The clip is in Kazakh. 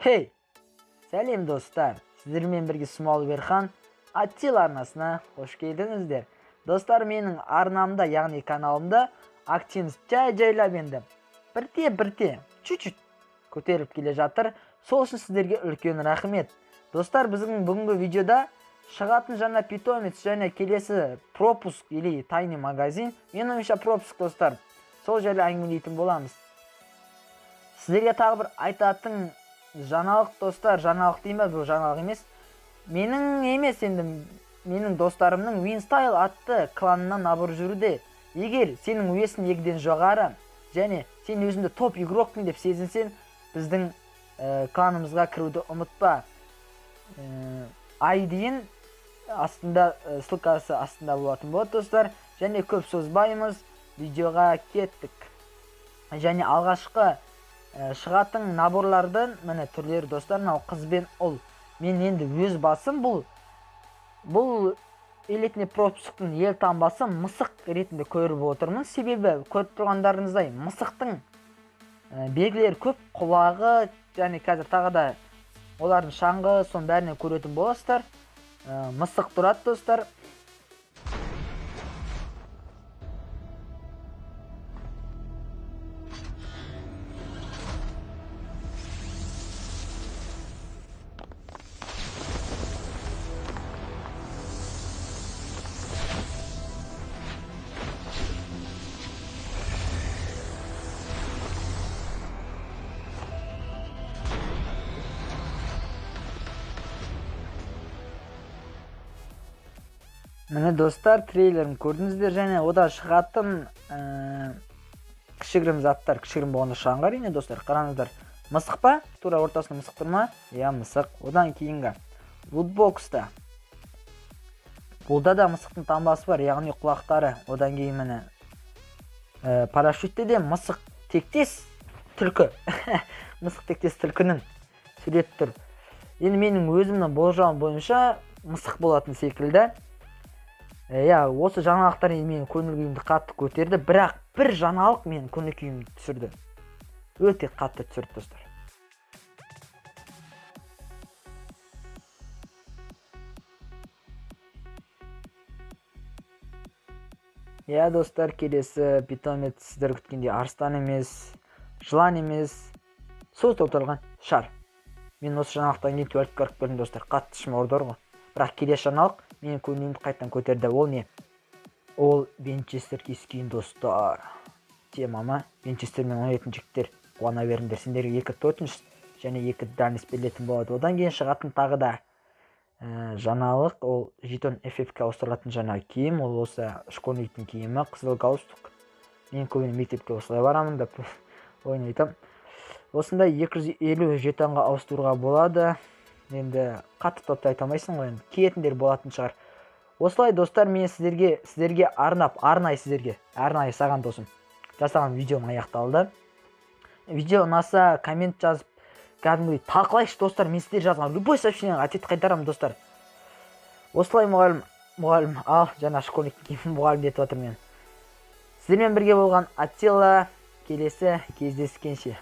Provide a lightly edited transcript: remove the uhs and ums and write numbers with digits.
Hey, сәлем достар. Сіздермен бірге Смол Берхан Attila арнасына қош келдіңіздер. Достар, менің арнамда, яғни каналымда активность жайлап енді бірте чуть-чуть көтеріліп келе жатыр. Сол үшін сіздерге үлкен рахмет. Достар, біздің бүгінгі видеода шығатын жаңа питомец және келесі пропуск или тайный магазин. Менің ойымша пропуск, достар. Сол жайлы әңгімелейтін боламыз. Сіздерге тағы бір айтатын жаңалық, достар, жаңалық деймін, бұл жаңалық емес. Менің достарымның Winstyle атты кланынан набор жүруде. Егер сенің уесің 2-ден жоғары және сен өзіңді топ игрокпын деп сезінсең, біздің кланымызға кіруді ұмытпа. ID-ін астында, ссылкасы астында болатын болады, достар. Және көп созбаймыз, видеоға кеттік. Және алғашқы шығатын наборлардың міне түрлері, достар, мынау қыз бен ұл. Мен енді өз басым бұл элитный пропусктың елтаңбасын мысық ретінде көріп отырмын. Себебі көріп тұрғандарыңыздай мысықтың белгілері көп, құлағы және қазір тағы да олардың шаңғы, соның бәрінен көретін боласыздар. Мысық тұрады, достар. Міне, достар, трейлерін көрдіңіздер, және ода шығатын кішігірім заттар, кішігірім болғанда шаңғы, әрине, достар, қараңыздар. Мысық па? Тура ортасында мысық тұр ма? Я, мысық. Одан кейінгі лутбокста. Бұлда да мысықтың таңбасы бар, яғни құлақтары. Одан кейін міне парашютте де мысық тектес түлкі. Мысық тектес түлкінің сурет тұр. Енді менің өзімнің болжауым бойынша мысық болатын секілді. Осы жаңалықтар менің көңіл күйімді қатты көтерді, бірақ бір жаңалық менің көңіл күйімді түсірді. Өте қатты түсірді, достар. Достар, келесі питомец сіздер күткенде арыстан емес, жылан емес, сөз толтырылған шар. Мен осы жаңалықтан кейін туалетке кіріп келдім, достар, қатты ішім ауырды ғой. Бірақ келесі жаңалық менің көңілімді қайттан көтерді. Ол не? Ол Винчестер кескейін, достар. Темама Винчестермен ойнайтын жігіттер, қуана беріңдер. Сендерге 2-4 және 2 дальность берілетін болады. Одан кейін шығатын тағы да жаңалық, ол жетон FF-ке ауыстырылатын жаңа киім. Ол осы школьниктің киімі, қызыл галстук. Мен көбіне мектепке осылай барамын деп ойнайтам. Осындай 250 жетонға ауыстыруға болады. Енді қатты топты айта алмайсың ғой, киетіндер болатын шығар. Осылай, достар, мен сіздерге арнайы саған досым жасаған видеом аяқталды. Видео ұнаса коммент жазып, кәдімгідей талқылайшы, достар. Мен сіздер жазған любой сообщениеге ответ қайтарамын, достар. Осылай, мұғалім, жаңа школьниктің киімін мұғалім етіп отыр мен. Сіздермен бірге болған Attila, келесі кездескенше.